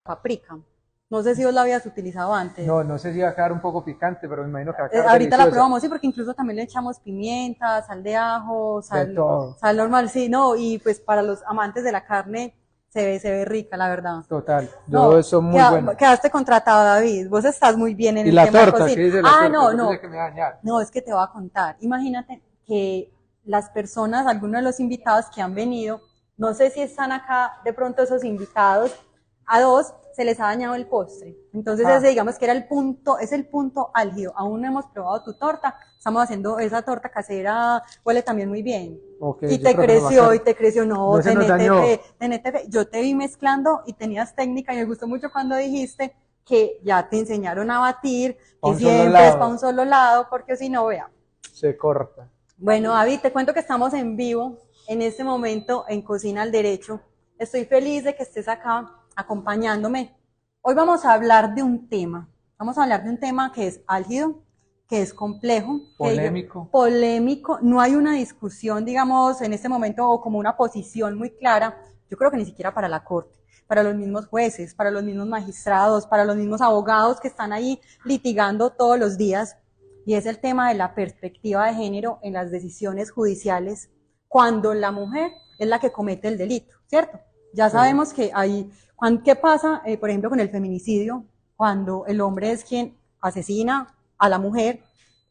paprika. No sé si vos la habías utilizado antes. No, no sé si va a quedar un poco picante, pero me imagino que va a quedar Ahorita deliciosa. la probamos, sí, porque incluso también le echamos pimienta, sal de ajo, De todo. sal normal, sí, no, y pues para los amantes de la carne se ve rica, la verdad. Total, No, eso muy bueno. quedaste contratado, David, vos estás muy bien en ¿Y el la tema de torta? cocina. ¿Qué dice la torta? No, Yo no, pensé que me iba a dañar. no, es que te voy a contar. Imagínate que las personas, algunos de los invitados que han venido, no sé si están acá de pronto esos invitados, a dos se les ha dañado el postre. Entonces ese digamos que era el punto, es el punto álgido. Aún no hemos probado tu torta, estamos haciendo esa torta casera, huele también muy bien. Okay, y te creció, no, tenete fe. Yo te vi mezclando y tenías técnica y me gustó mucho cuando dijiste que ya te enseñaron a batir, que siempre es para un solo lado, porque si no, vea. Se corta. Bueno, David, te cuento que estamos en vivo en este momento en Cocina al Derecho. Estoy feliz de que estés acá acompañándome. Hoy vamos a hablar de un tema. Vamos a hablar de un tema que es álgido, que es complejo. Polémico. Polémico. No hay una discusión, digamos, en este momento o como una posición muy clara. Yo creo que ni siquiera para la Corte, para los mismos jueces, para los mismos magistrados, para los mismos abogados que están ahí litigando todos los días. Y es el tema de la perspectiva de género en las decisiones judiciales cuando la mujer es la que comete el delito, ¿cierto? Ya sabemos que hay, ¿qué pasa, por ejemplo, con el feminicidio? Cuando el hombre es quien asesina a la mujer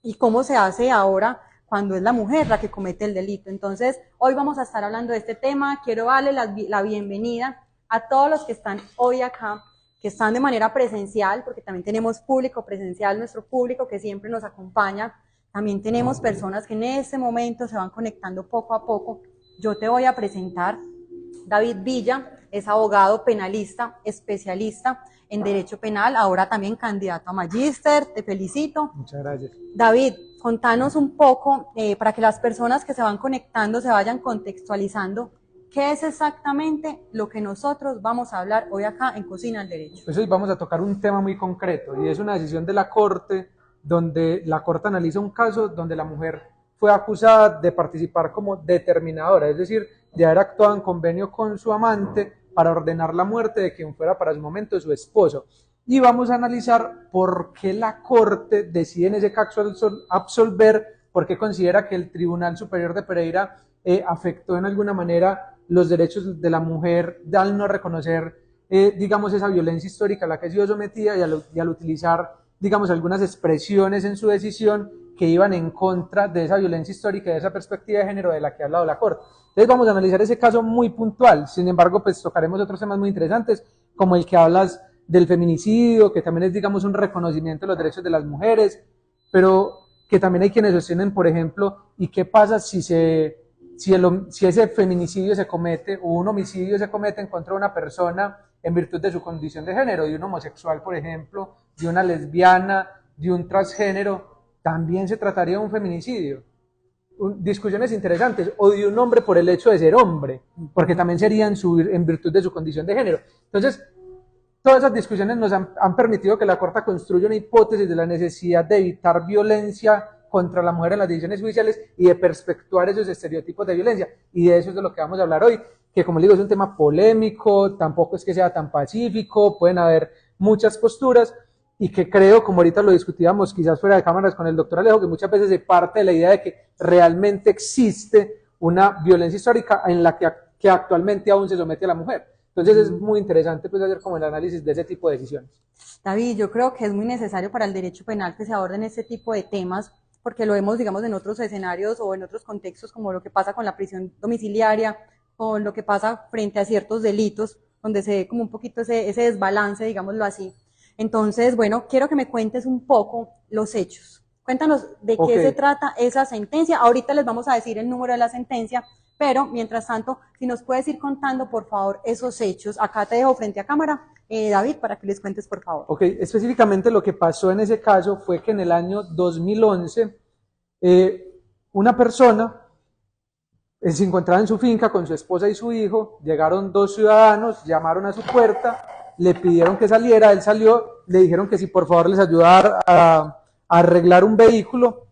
y cómo se hace ahora cuando es la mujer la que comete el delito. Entonces, hoy vamos a estar hablando de este tema. Quiero darle la bienvenida a todos los que están hoy acá, que están de manera presencial, porque también tenemos público presencial, nuestro público que siempre nos acompaña. También tenemos personas que en este momento se van conectando poco a poco. Yo te voy a presentar. David Villa es abogado penalista, especialista en Derecho Penal, ahora también candidato a magíster. Te felicito. Muchas gracias. David, contanos un poco, para que las personas que se van conectando se vayan contextualizando, ¿qué es exactamente lo que nosotros vamos a hablar hoy acá en Cocina al Derecho? Pues hoy vamos a tocar un tema muy concreto y es una decisión de la Corte, donde la Corte analiza un caso donde la mujer fue acusada de participar como determinadora, es decir, de haber actuado en convenio con su amante para ordenar la muerte de quien fuera para su momento su esposo. Y vamos a analizar por qué la Corte decide en ese caso absolver, por qué considera que el Tribunal Superior de Pereira afectó en alguna manera los derechos de la mujer al no reconocer, digamos, esa violencia histórica a la que ha sido sometida y al utilizar, digamos, algunas expresiones en su decisión que iban en contra de esa violencia histórica y de esa perspectiva de género de la que ha hablado la Corte. Entonces vamos a analizar ese caso muy puntual. Sin embargo, pues tocaremos otros temas muy interesantes, como el que hablas del feminicidio, que también es, digamos, un reconocimiento de los derechos de las mujeres, pero que también hay quienes sostienen, por ejemplo, ¿y qué pasa si ese feminicidio se comete o un homicidio se comete en contra de una persona en virtud de su condición de género, de un homosexual, por ejemplo, de una lesbiana, de un transgénero? También se trataría de un feminicidio. Discusiones interesantes, o de un hombre por el hecho de ser hombre, porque también sería en virtud de su condición de género. Entonces, todas esas discusiones nos han permitido que la Corte construya una hipótesis de la necesidad de evitar violencia contra la mujer en las decisiones judiciales y de perpetuar esos estereotipos de violencia. Y de eso es de lo que vamos a hablar hoy, que como les digo es un tema polémico, tampoco es que sea tan pacífico, pueden haber muchas posturas, y que creo, como ahorita lo discutíamos quizás fuera de cámaras con el doctor Alejo, que muchas veces se parte de la idea de que realmente existe una violencia histórica en la que actualmente aún se somete a la mujer. Entonces es muy interesante pues hacer como el análisis de ese tipo de decisiones. David, yo creo que es muy necesario para el derecho penal que se aborden este tipo de temas, porque lo vemos, digamos, en otros escenarios o en otros contextos, como lo que pasa con la prisión domiciliaria, con lo que pasa frente a ciertos delitos, donde se ve como un poquito ese desbalance, digámoslo así. Entonces, bueno, quiero que me cuentes un poco los hechos. Cuéntanos de qué se trata esa sentencia. Ahorita les vamos a decir el número de la sentencia, pero mientras tanto, si nos puedes ir contando, por favor, esos hechos. Acá te dejo frente a cámara, David, para que les cuentes, por favor. Ok, específicamente lo que pasó en ese caso fue que en el año 2011, una persona se encontraba en su finca con su esposa y su hijo, llegaron dos ciudadanos, llamaron a su puerta, le pidieron que saliera, él salió, le dijeron que si por favor les ayudara a arreglar un vehículo.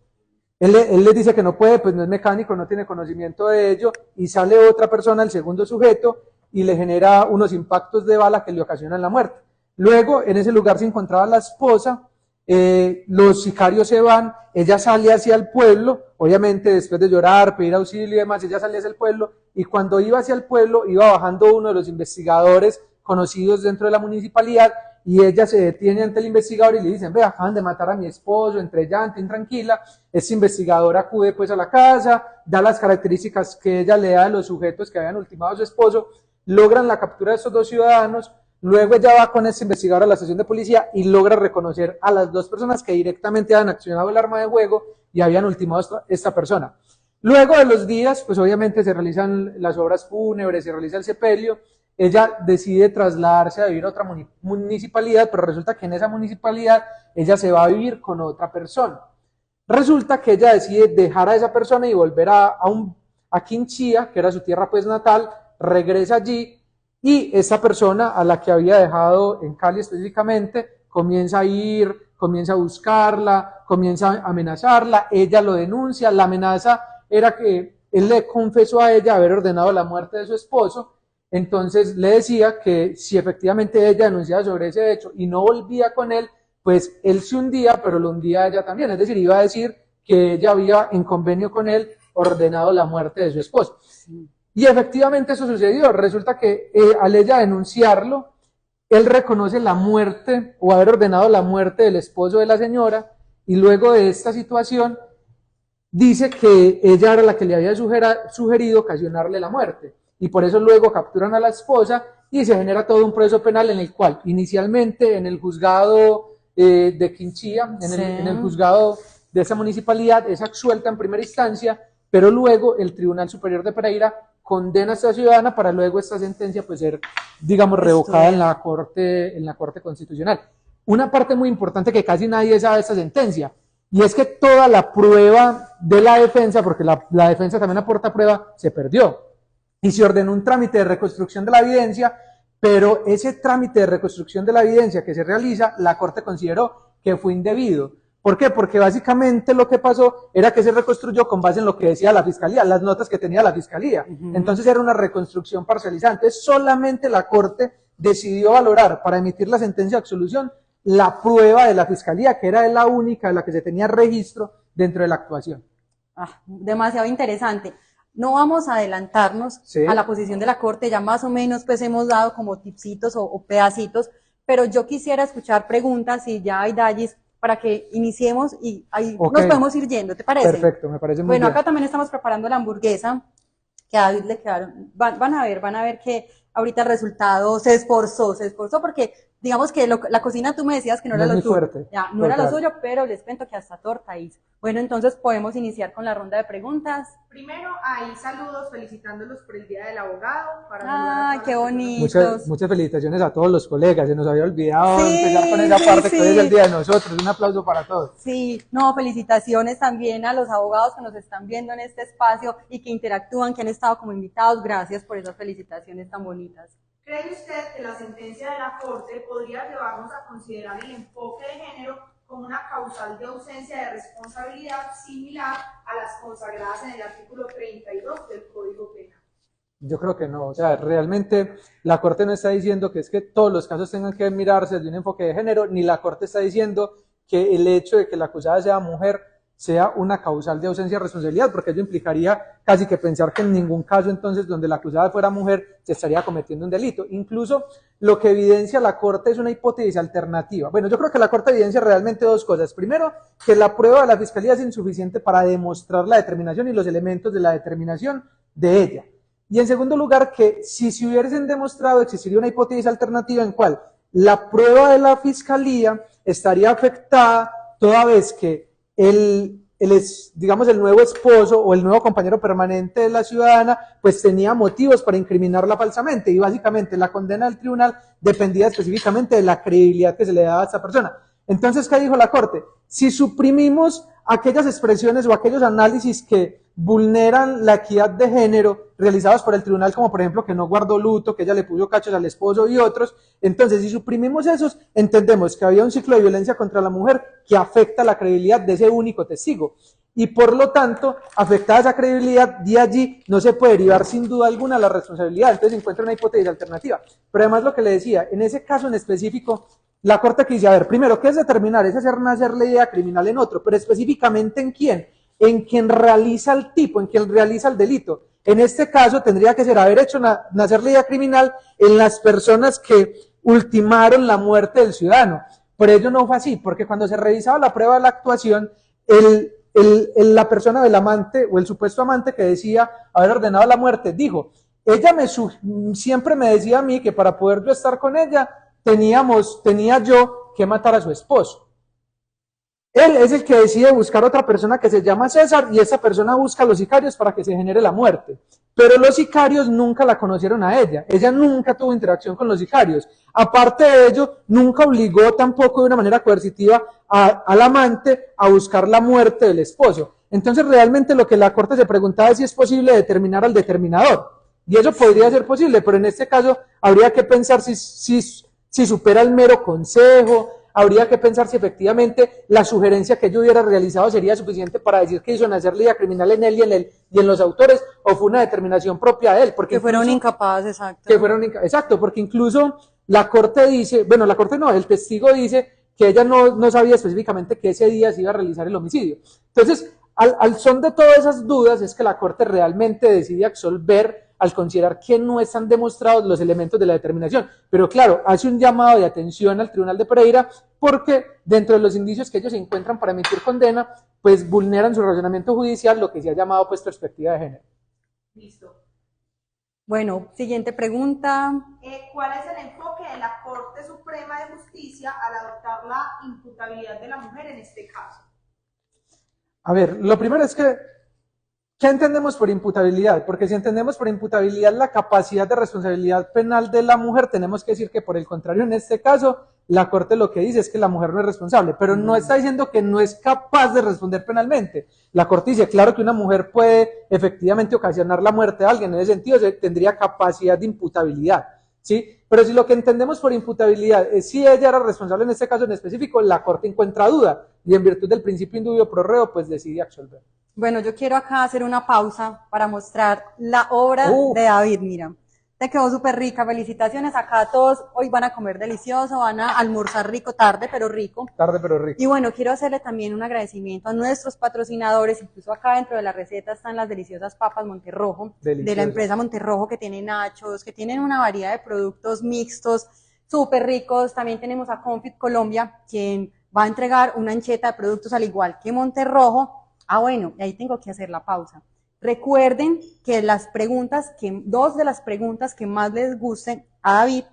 Él les dice que no puede, pues no es mecánico, no tiene conocimiento de ello, y sale otra persona, el segundo sujeto, y le genera unos impactos de bala que le ocasionan la muerte. Luego, en ese lugar se encontraba la esposa, los sicarios se van, ella sale hacia el pueblo, obviamente después de llorar, pedir auxilio y demás, ella sale hacia el pueblo, y cuando iba hacia el pueblo, iba bajando uno de los investigadores conocidos dentro de la municipalidad, y ella se detiene ante el investigador y le dicen, ve, acaban de matar a mi esposo, entre llanto, intranquila. Este investigador acude pues a la casa, da las características que ella le da de los sujetos que habían ultimado a su esposo, logran la captura de estos dos ciudadanos. Luego ella va con ese investigador a la estación de policía y logra reconocer a las dos personas que directamente habían accionado el arma de fuego y habían ultimado a esta persona. Luego de los días, pues obviamente se realizan las obras fúnebres, se realiza el sepelio. Ella decide trasladarse a vivir a otra municipalidad, pero resulta que en esa municipalidad ella se va a vivir con otra persona. Resulta que ella decide dejar a esa persona y volver a Quinchía, que era su tierra pues natal, regresa allí. Y esa persona a la que había dejado en Cali específicamente, comienza a ir, comienza a buscarla, comienza a amenazarla, ella lo denuncia, la amenaza era que él le confesó a ella haber ordenado la muerte de su esposo, entonces le decía que si efectivamente ella denunciaba sobre ese hecho y no volvía con él, pues él se hundía, pero lo hundía a ella también, es decir, iba a decir que ella había en convenio con él ordenado la muerte de su esposo. Sí. Y efectivamente eso sucedió. Resulta que al ella denunciarlo, él reconoce la muerte o haber ordenado la muerte del esposo de la señora, y luego de esta situación dice que ella era la que le había sugerido ocasionarle la muerte. Y por eso luego capturan a la esposa y se genera todo un proceso penal en el cual inicialmente en el juzgado de Quinchía, en el juzgado de esa municipalidad, es absuelta en primera instancia, pero luego el Tribunal Superior de Pereira condena a esta ciudadana para luego esta sentencia pues ser, digamos, revocada en la Corte Constitucional. Una parte muy importante que casi nadie sabe de esta sentencia, y es que toda la prueba de la defensa, porque la defensa también aporta prueba, se perdió. Y se ordenó un trámite de reconstrucción de la evidencia, pero ese trámite de reconstrucción de la evidencia que se realiza, la Corte consideró que fue indebido. ¿Por qué? Porque básicamente lo que pasó era que se reconstruyó con base en lo que decía la Fiscalía, las notas que tenía la Fiscalía. Entonces era una reconstrucción parcializada. Entonces solamente la Corte decidió valorar para emitir la sentencia de absolución la prueba de la Fiscalía, que era la única de la que se tenía registro dentro de la actuación. Demasiado interesante. No vamos a adelantarnos a la posición de la Corte, ya más o menos pues hemos dado como tipsitos o pedacitos, pero yo quisiera escuchar preguntas y ya hay dalles para que iniciemos y ahí nos podemos ir yendo, ¿te parece? Perfecto, me parece muy bien. Bueno, acá también estamos preparando la hamburguesa, que a David le quedaron, van a ver que ahorita el resultado se esforzó porque digamos que la cocina tú me decías que no era lo tuyo. Fuerte. Ya, no era lo suyo, pero les cuento que hasta torta hizo. Bueno, entonces podemos iniciar con la ronda de preguntas. Primero, hay saludos felicitándolos por el Día del Abogado. ¡Ay, qué bonitos! Muchas felicitaciones a todos los colegas, se nos había olvidado empezar con esa parte que hoy es el Día de nosotros. Un aplauso para todos. Sí, no, felicitaciones también a los abogados que nos están viendo en este espacio y que interactúan, que han estado como invitados. Gracias por esas felicitaciones tan bonitas. ¿Cree usted que la sentencia de la Corte podría llevarnos a considerar el enfoque de género como una causal de ausencia de responsabilidad similar a las consagradas en el artículo 32 del Código Penal? Yo creo que no, o sea, realmente la Corte no está diciendo que es que todos los casos tengan que mirarse desde un enfoque de género, ni la Corte está diciendo que el hecho de que la acusada sea mujer sea una causal de ausencia de responsabilidad, porque ello implicaría casi que pensar que en ningún caso entonces donde la acusada fuera mujer se estaría cometiendo un delito. Incluso lo que evidencia la Corte es una hipótesis alternativa. Bueno, yo creo que la Corte evidencia realmente dos cosas. Primero, que la prueba de la Fiscalía es insuficiente para demostrar la determinación y los elementos de la determinación de ella. Y en segundo lugar, que si se hubiesen demostrado, existiría una hipótesis alternativa en cual la prueba de la Fiscalía estaría afectada toda vez que digamos, el nuevo esposo o el nuevo compañero permanente de la ciudadana, pues tenía motivos para incriminarla falsamente, y básicamente la condena del tribunal dependía específicamente de la credibilidad que se le daba a esta persona. Entonces, ¿qué dijo la Corte? Si suprimimos aquellas expresiones o aquellos análisis que vulneran la equidad de género realizados por el tribunal, como por ejemplo que no guardó luto, que ella le puso cachos al esposo y otros. Entonces, si suprimimos esos, entendemos que había un ciclo de violencia contra la mujer que afecta la credibilidad de ese único testigo. Y por lo tanto, afectada esa credibilidad, de allí no se puede derivar sin duda alguna la responsabilidad. Entonces se encuentra una hipótesis alternativa. Pero además lo que le decía, en ese caso en específico, la Corte quise, a ver, primero, ¿qué es determinar? Es hacer nacer la idea criminal en otro, pero específicamente ¿en quién? En quien realiza el tipo, en quien realiza el delito. En este caso tendría que ser haber hecho nacer la idea criminal en las personas que ultimaron la muerte del ciudadano. Por ello no fue así, porque cuando se revisaba la prueba de la actuación, la persona del amante o el supuesto amante que decía haber ordenado la muerte, dijo, ella siempre me decía a mí que para poder yo estar con ella, tenía yo que matar a su esposo. Él es el que decide buscar otra persona que se llama César y esa persona busca a los sicarios para que se genere la muerte. Pero los sicarios nunca la conocieron a ella. Ella nunca tuvo interacción con los sicarios. Aparte de ello, nunca obligó tampoco de una manera coercitiva al amante a buscar la muerte del esposo. Entonces realmente lo que la Corte se preguntaba es si es posible determinar al determinador. Y eso podría ser posible, pero en este caso habría que pensar si supera el mero consejo. Habría que pensar si efectivamente la sugerencia que yo hubiera realizado sería suficiente para decir que hizo nacer la idea criminal en él y en los autores, o fue una determinación propia de él. Porque que fueron incapaces, exacto. Exacto, porque incluso la Corte dice, bueno, la Corte no, el testigo dice que ella no sabía específicamente que ese día se iba a realizar el homicidio. Entonces, al son de todas esas dudas es que la Corte realmente decide absolver al considerar que no están demostrados los elementos de la determinación. Pero claro, hace un llamado de atención al Tribunal de Pereira porque dentro de los indicios que ellos encuentran para emitir condena, pues vulneran su razonamiento judicial, lo que se ha llamado pues perspectiva de género. Listo. Bueno, siguiente pregunta. ¿Cuál es el enfoque de la Corte Suprema de Justicia al adoptar la imputabilidad de la mujer en este caso? A ver, lo primero es que ¿qué entendemos por imputabilidad? Porque si entendemos por imputabilidad la capacidad de responsabilidad penal de la mujer, tenemos que decir que por el contrario, en este caso, la Corte lo que dice es que la mujer no es responsable, pero no está diciendo que no es capaz de responder penalmente. La Corte dice, claro que una mujer puede efectivamente ocasionar la muerte de alguien, en ese sentido tendría capacidad de imputabilidad, ¿sí? Pero si lo que entendemos por imputabilidad es si ella era responsable en este caso en específico, la Corte encuentra duda y en virtud del principio indubio pro reo, pues decide absolver. Bueno, yo quiero acá hacer una pausa para mostrar la obra de David, mira. Te quedó súper rica, felicitaciones. Acá todos hoy van a comer delicioso, van a almorzar rico, tarde pero rico. Tarde pero rico. Y bueno, quiero hacerle también un agradecimiento a nuestros patrocinadores, incluso acá dentro de la receta están las deliciosas papas Monterrojo, de la empresa Monterrojo, que tiene nachos, que tienen una variedad de productos mixtos, súper ricos. También tenemos a Confit Colombia, quien va a entregar una ancheta de productos al igual que Monterrojo. Ah, bueno, ahí tengo que hacer la pausa. Recuerden que dos de las preguntas que más les gusten a David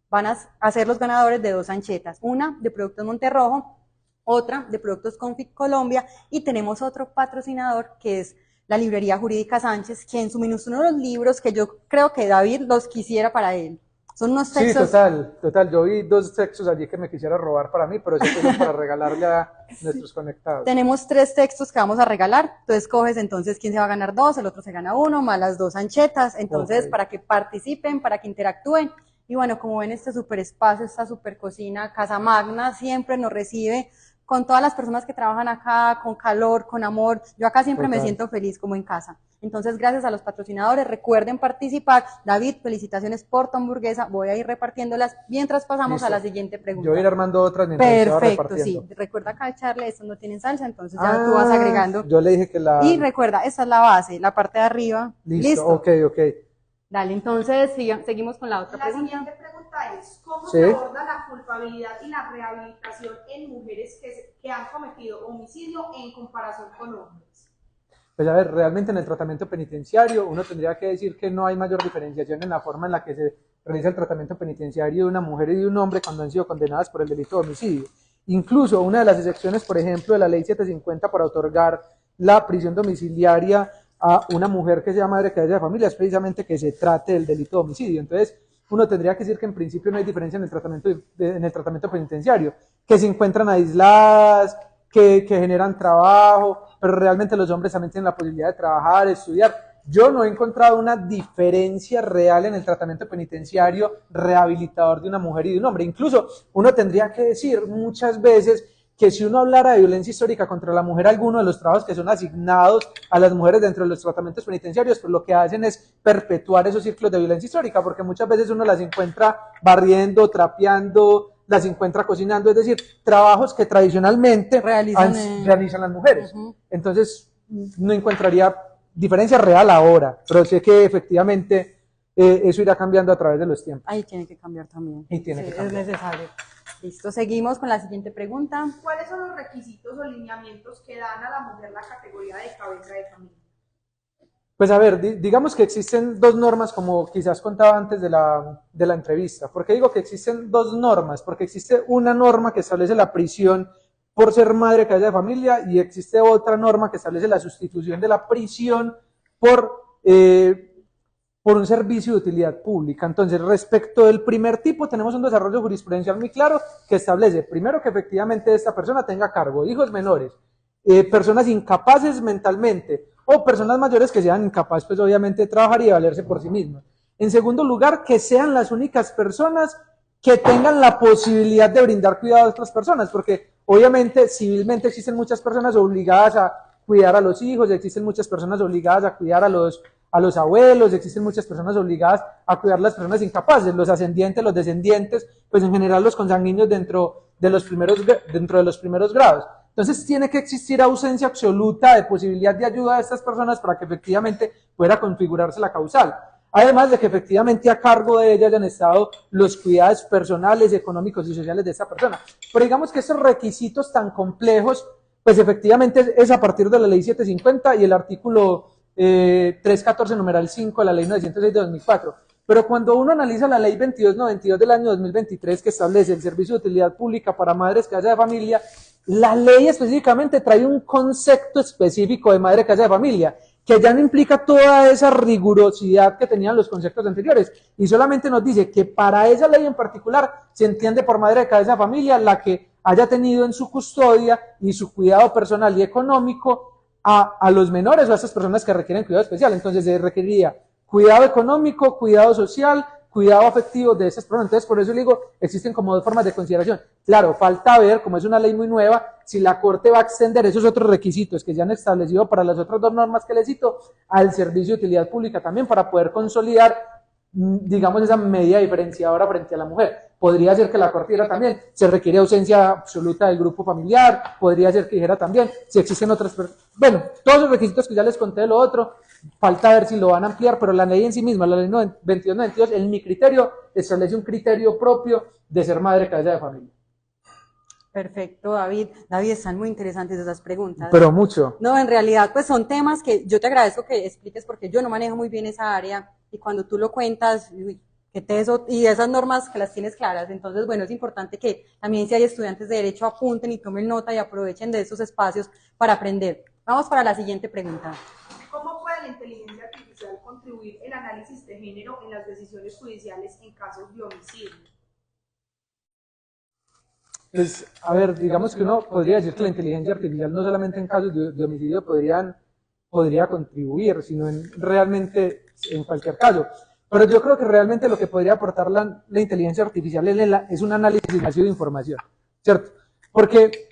van a ser los ganadores de 2 anchetas. Una de Productos Monterrojo, otra de Productos Confit Colombia, y tenemos otro patrocinador que es la Librería Jurídica Sánchez, que en suministra uno de los libros que yo creo que David los quisiera para él. Son unos textos. Sí, total. Yo vi 2 textos allí que me quisiera robar para mí, pero eso es para regalarle a nuestros conectados. Tenemos 3 textos que vamos a regalar. Tú escoges entonces quién se va a ganar 2, el otro se gana 1, más las 2 anchetas. Entonces, para que participen, para que interactúen. Y bueno, como ven, este super espacio, esta super cocina, Casa Magna, siempre nos recibe con todas las personas que trabajan acá, con calor, con amor. Yo acá siempre me siento feliz como en casa. Entonces, gracias a los patrocinadores, recuerden participar. David, felicitaciones por tu hamburguesa. Voy a ir repartiéndolas mientras pasamos a la siguiente pregunta. Yo voy a ir armando otras mientras Perfecto, sí. Recuerda acá echarle, estos no tienen salsa, entonces ya tú vas agregando. Yo le dije que Y recuerda, esta es la base, la parte de arriba. Listo. Ok. Dale, entonces seguimos con la otra pregunta. La siguiente pregunta es, ¿cómo se aborda la culpabilidad y la rehabilitación en mujeres que han cometido homicidio en comparación con hombres? Pues a ver, realmente en el tratamiento penitenciario uno tendría que decir que no hay mayor diferenciación en la forma en la que se realiza el tratamiento penitenciario de una mujer y de un hombre cuando han sido condenadas por el delito de homicidio. Incluso una de las excepciones, por ejemplo, de la ley 750 para otorgar la prisión domiciliaria a una mujer que sea madre cabeza de familia es precisamente que se trate del delito de homicidio. Entonces, uno tendría que decir que en principio no hay diferencia en el tratamiento penitenciario, que se encuentran aisladas, que generan trabajo, pero realmente los hombres también tienen la posibilidad de trabajar, de estudiar. Yo no he encontrado una diferencia real en el tratamiento penitenciario rehabilitador de una mujer y de un hombre. Incluso uno tendría que decir muchas veces que si uno hablara de violencia histórica contra la mujer, algunos de los trabajos que son asignados a las mujeres dentro de los tratamientos penitenciarios, pues lo que hacen es perpetuar esos ciclos de violencia histórica, porque muchas veces uno las encuentra barriendo, trapeando, las encuentra cocinando, es decir, trabajos que tradicionalmente realizan las mujeres. Entonces, no encontraría diferencia real ahora, pero sé que efectivamente eso irá cambiando a través de los tiempos. Ahí tiene que cambiar también. Y tiene que cambiar. Es necesario. Listo, seguimos con la siguiente pregunta. ¿Cuáles son los requisitos o lineamientos que dan a la mujer la categoría de cabeza de familia? Pues a ver, digamos que existen dos normas, como quizás contaba antes de la entrevista. ¿Por qué digo que existen dos normas? Porque existe una norma que establece la prisión por ser madre cabeza de familia y existe otra norma que establece la sustitución de la prisión por un servicio de utilidad pública. Entonces, respecto del primer tipo, tenemos un desarrollo jurisprudencial muy claro que establece, primero, que efectivamente esta persona tenga a cargo hijos menores, personas incapaces mentalmente, o personas mayores que sean incapaces, pues obviamente, de trabajar y de valerse por sí mismas. En segundo lugar, que sean las únicas personas que tengan la posibilidad de brindar cuidado a otras personas, porque obviamente civilmente existen muchas personas obligadas a cuidar a los hijos, existen muchas personas obligadas a cuidar a los abuelos, existen muchas personas obligadas a cuidar a las personas incapaces, los ascendientes, los descendientes, pues en general los consanguíneos dentro de los primeros grados. Entonces tiene que existir ausencia absoluta de posibilidad de ayuda de estas personas para que efectivamente pueda configurarse la causal. Además de que efectivamente a cargo de ella hayan estado los cuidados personales, económicos y sociales de esta persona. Pero digamos que estos requisitos tan complejos, pues efectivamente es a partir de la ley 750 y el artículo 314 numeral 5 de la ley 906 de 2004. Pero cuando uno analiza la ley 2292 del año 2023 que establece el servicio de utilidad pública para madres cabeza de familia, la ley específicamente trae un concepto específico de madre cabeza de familia, que ya no implica toda esa rigurosidad que tenían los conceptos anteriores, y solamente nos dice que para esa ley en particular se entiende por madre de cabeza de familia la que haya tenido en su custodia y su cuidado personal y económico a los menores o a esas personas que requieren cuidado especial. Entonces se requeriría cuidado económico, cuidado social, cuidado afectivo de esas personas. Entonces, por eso digo, existen como dos formas de consideración. Claro, falta ver, como es una ley muy nueva, si la Corte va a extender esos otros requisitos que ya han establecido para las otras dos normas que les cito, al servicio de utilidad pública también, para poder consolidar, digamos, esa medida diferenciadora frente a la mujer. Podría ser que la Corte dijera también, se requiere ausencia absoluta del grupo familiar, podría ser que dijera también, si existen otras personas. Bueno, todos los requisitos que ya les conté de lo otro, falta ver si lo van a ampliar, pero la ley en sí misma, la ley 2292, en mi criterio, establece un criterio propio de ser madre cabeza de familia. Perfecto, David. David, están muy interesantes esas preguntas. Pero mucho. No, en realidad, pues son temas que yo te agradezco que expliques porque yo no manejo muy bien esa área y cuando tú lo cuentas, que y esas normas que las tienes claras, entonces, bueno, es importante que también si hay estudiantes de Derecho apunten y tomen nota y aprovechen de esos espacios para aprender. Vamos para la siguiente pregunta. ¿Cómo puede la inteligencia artificial contribuir el análisis de género en las decisiones judiciales en casos de homicidio? Pues, a ver, digamos que uno podría decir que la inteligencia artificial no solamente en casos de homicidio podría contribuir, sino realmente en cualquier caso. Pero yo creo que realmente lo que podría aportar la inteligencia artificial es un análisis masivo de información, ¿cierto? Porque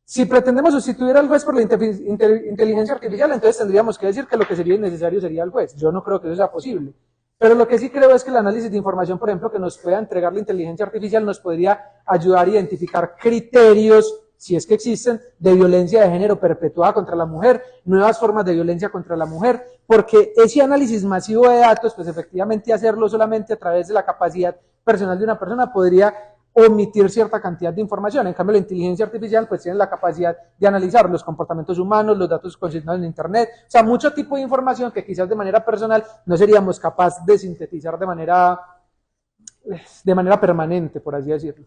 si pretendemos sustituir al juez por la inteligencia artificial, entonces tendríamos que decir que lo que sería innecesario sería el juez. Yo no creo que eso sea posible. Pero lo que sí creo es que el análisis de información, por ejemplo, que nos pueda entregar la inteligencia artificial nos podría ayudar a identificar criterios, si es que existen, de violencia de género perpetuada contra la mujer, nuevas formas de violencia contra la mujer, porque ese análisis masivo de datos, pues efectivamente hacerlo solamente a través de la capacidad personal de una persona podría omitir cierta cantidad de información. En cambio, la inteligencia artificial pues tiene la capacidad de analizar los comportamientos humanos, los datos consignados en Internet, o sea, mucho tipo de información que quizás de manera personal no seríamos capaces de sintetizar de manera permanente, por así decirlo.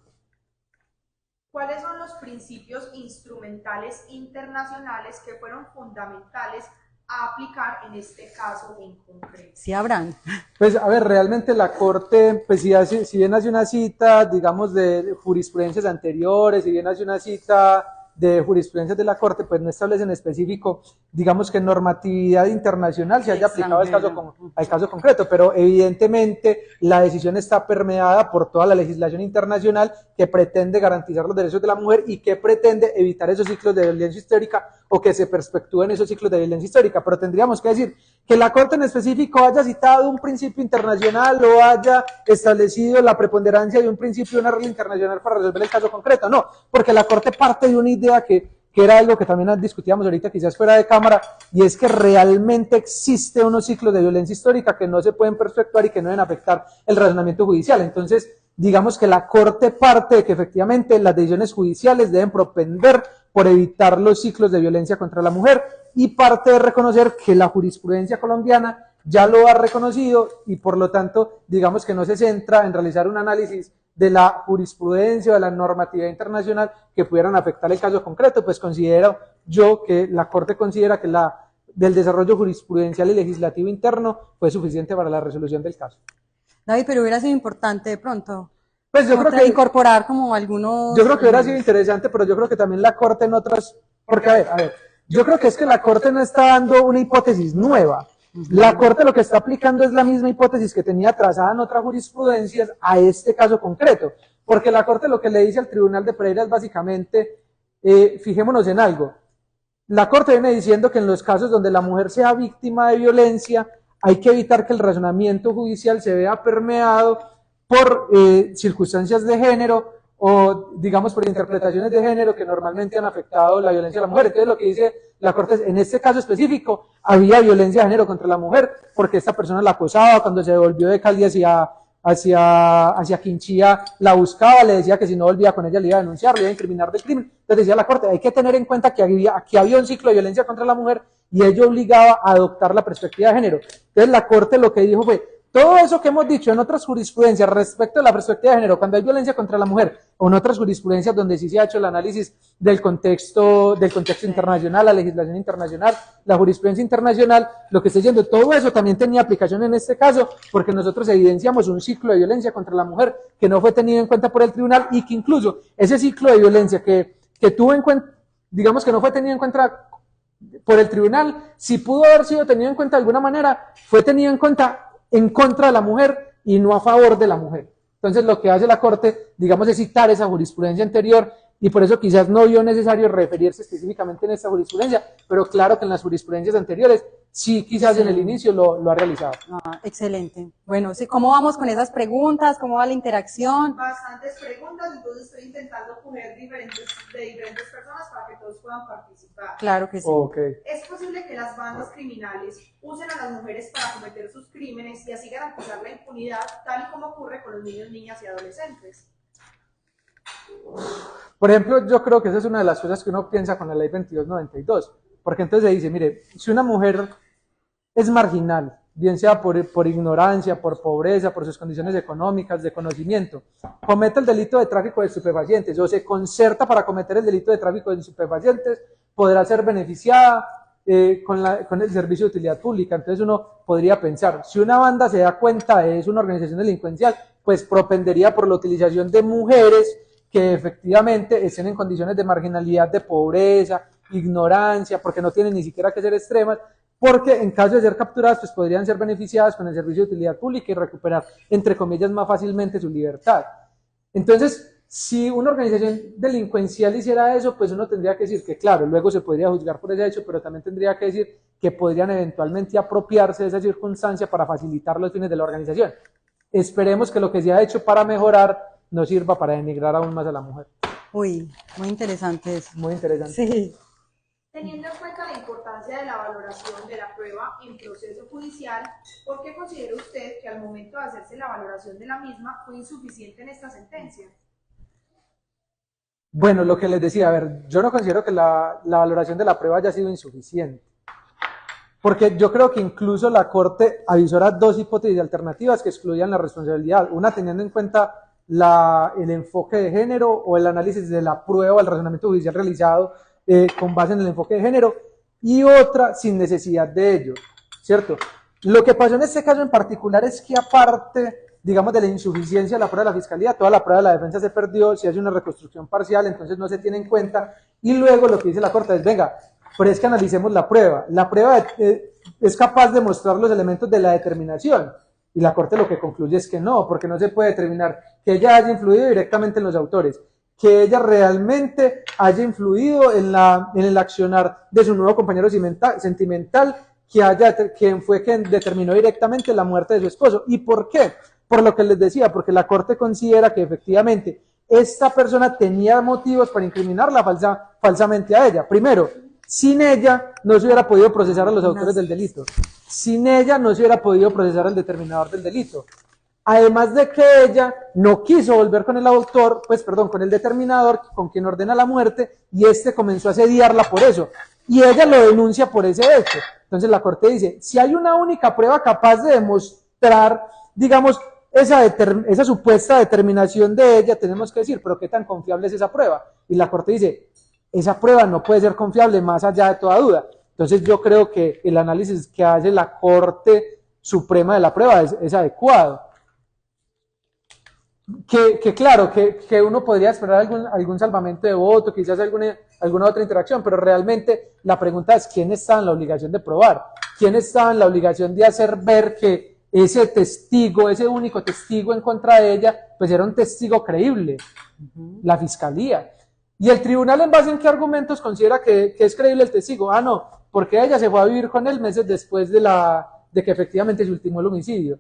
¿Cuáles son los principios instrumentales internacionales que fueron fundamentales a aplicar en este caso en concreto? Sí, habrán. Pues, a ver, realmente la Corte, pues si bien hace una cita, digamos, de jurisprudencias anteriores, si bien hace una cita de jurisprudencia de la Corte, pues no establece en específico, digamos que normatividad internacional se haya aplicado al caso concreto, pero evidentemente la decisión está permeada por toda la legislación internacional que pretende garantizar los derechos de la mujer y que pretende evitar esos ciclos de violencia histórica o que se perpetúen esos ciclos de violencia histórica. Pero tendríamos que decir que la Corte en específico haya citado un principio internacional o haya establecido la preponderancia de un principio de una regla internacional para resolver el caso concreto, no, porque la Corte parte de una idea que era algo que también discutíamos ahorita quizás fuera de cámara, y es que realmente existe unos ciclos de violencia histórica que no se pueden perpetuar y que no deben afectar el razonamiento judicial. Entonces, digamos que la Corte parte de que efectivamente las decisiones judiciales deben propender por evitar los ciclos de violencia contra la mujer, y parte de reconocer que la jurisprudencia colombiana ya lo ha reconocido y por lo tanto, digamos que no se centra en realizar un análisis de la jurisprudencia o de la normatividad internacional que pudieran afectar el caso concreto. Pues considero yo que la Corte considera que del desarrollo jurisprudencial y legislativo interno fue suficiente para la resolución del caso. David, pero hubiera sido importante de pronto pues yo creo que incorporar como algunos... Yo creo que hubiera sido interesante, pero yo creo que también la Corte en otras... Porque, a ver, yo creo que es que la Corte no está dando una hipótesis nueva. La Corte lo que está aplicando es la misma hipótesis que tenía trazada en otras jurisprudencias a este caso concreto. Porque la Corte lo que le dice al Tribunal de Pereira es básicamente, fijémonos en algo. La Corte viene diciendo que en los casos donde la mujer sea víctima de violencia, hay que evitar que el razonamiento judicial se vea permeado por circunstancias de género o, digamos, por interpretaciones de género que normalmente han afectado la violencia de la mujer. Entonces, lo que dice la Corte es, en este caso específico, había violencia de género contra la mujer, porque esta persona la acosaba, cuando se devolvió de Cali hacia Quinchía, la buscaba, le decía que si no volvía con ella le iba a denunciar, le iba a incriminar del crimen. Entonces decía la Corte, hay que tener en cuenta que aquí había un ciclo de violencia contra la mujer y ello obligaba a adoptar la perspectiva de género. Entonces la Corte lo que dijo fue, todo eso que hemos dicho en otras jurisprudencias respecto a la perspectiva de género, cuando hay violencia contra la mujer, o en otras jurisprudencias donde sí se ha hecho el análisis del contexto internacional, la legislación internacional, la jurisprudencia internacional, lo que estoy diciendo, todo eso también tenía aplicación en este caso, porque nosotros evidenciamos un ciclo de violencia contra la mujer que no fue tenido en cuenta por el tribunal y que incluso ese ciclo de violencia que tuvo en cuenta, digamos que no fue tenido en cuenta por el tribunal, si pudo haber sido tenido en cuenta de alguna manera, fue tenido en cuenta en contra de la mujer y no a favor de la mujer. Entonces lo que hace la Corte, digamos, es citar esa jurisprudencia anterior y por eso quizás no vio necesario referirse específicamente en esta jurisprudencia, pero claro que en las jurisprudencias anteriores sí quizás en el inicio lo ha realizado. Excelente. Bueno, sí, ¿cómo vamos con esas preguntas? ¿Cómo va la interacción? Bastantes preguntas, entonces estoy intentando coger de diferentes personas para que todos puedan participar. Claro que sí. Okay. ¿Es posible que las bandas criminales usen a las mujeres para cometer sus crímenes y así garantizar la impunidad, tal y como ocurre con los niños, niñas y adolescentes? Por ejemplo, yo creo que esa es una de las cosas que uno piensa con la ley 2292, porque entonces se dice, mire, si una mujer es marginal, bien sea por ignorancia, por pobreza, por sus condiciones económicas, de conocimiento, comete el delito de tráfico de estupefacientes o se concerta para cometer el delito de tráfico de estupefacientes, podrá ser beneficiada con el servicio de utilidad pública. Entonces uno podría pensar, si una banda se da cuenta de es una organización delincuencial, pues propendería por la utilización de mujeres que efectivamente estén en condiciones de marginalidad, de pobreza, ignorancia, porque no tienen ni siquiera que ser extremas, porque en caso de ser capturadas, pues podrían ser beneficiadas con el servicio de utilidad pública y recuperar, entre comillas, más fácilmente su libertad. Entonces, si una organización delincuencial hiciera eso, pues uno tendría que decir que, claro, luego se podría juzgar por ese hecho, pero también tendría que decir que podrían eventualmente apropiarse de esa circunstancia para facilitar los fines de la organización. Esperemos que lo que se ha hecho para mejorar no sirva para denigrar aún más a la mujer. Uy, muy interesante eso. Muy interesante. Sí. Teniendo en cuenta la importancia de la valoración de la prueba en proceso judicial, ¿por qué considera usted que al momento de hacerse la valoración de la misma fue insuficiente en esta sentencia? Bueno, lo que les decía, a ver, yo no considero que la valoración de la prueba haya sido insuficiente, porque yo creo que incluso la Corte avisora dos hipótesis alternativas que excluían la responsabilidad, una teniendo en cuenta el enfoque de género o el análisis de la prueba o el razonamiento judicial realizado con base en el enfoque de género, y otra sin necesidad de ello, ¿cierto? Lo que pasó en este caso en particular es que aparte digamos, de la insuficiencia de la prueba de la fiscalía, toda la prueba de la defensa se perdió, si hace una reconstrucción parcial, entonces no se tiene en cuenta, y luego lo que dice la Corte es, venga, pero es que analicemos la prueba es capaz de mostrar los elementos de la determinación, y la Corte lo que concluye es que no, porque no se puede determinar que ella haya influido directamente en los autores, que ella realmente haya influido en el accionar de su nuevo compañero sentimental, quien fue quien determinó directamente la muerte de su esposo. ¿Y por qué? Por lo que les decía, porque la Corte considera que efectivamente esta persona tenía motivos para incriminarla falsamente a ella. Primero, sin ella no se hubiera podido procesar a los autores del delito. Sin ella no se hubiera podido procesar al determinador del delito. Además de que ella no quiso volver con el autor, con el determinador, con quien ordena la muerte, y este comenzó a asediarla por eso. Y ella lo denuncia por ese hecho. Entonces la Corte dice, si hay una única prueba capaz de demostrar, digamos, esa supuesta determinación de ella, tenemos que decir, pero ¿qué tan confiable es esa prueba? Y la Corte dice, esa prueba no puede ser confiable más allá de toda duda. Entonces yo creo que el análisis que hace la Corte Suprema de la prueba es adecuado. Claro, que uno podría esperar algún salvamento de voto, quizás alguna otra interacción, pero realmente la pregunta es ¿quién está en la obligación de probar? ¿Quién está en la obligación de hacer ver que ese testigo, ese único testigo en contra de ella, pues era un testigo creíble? La fiscalía. ¿Y el tribunal en base en qué argumentos considera que es creíble el testigo? Ah, no, porque ella se fue a vivir con él meses después de que efectivamente se ultimó el homicidio.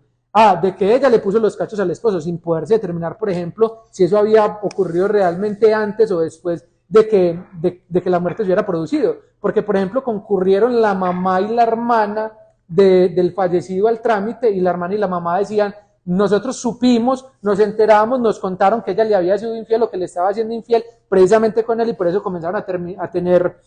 De que ella le puso los cachos al esposo sin poderse determinar, por ejemplo, si eso había ocurrido realmente antes o después de que la muerte se hubiera producido. Porque, por ejemplo, concurrieron la mamá y la hermana del fallecido al trámite, y la hermana y la mamá decían, nosotros supimos, nos enteramos, nos contaron que ella le había sido infiel o que le estaba haciendo infiel precisamente con él, y por eso comenzaron a tener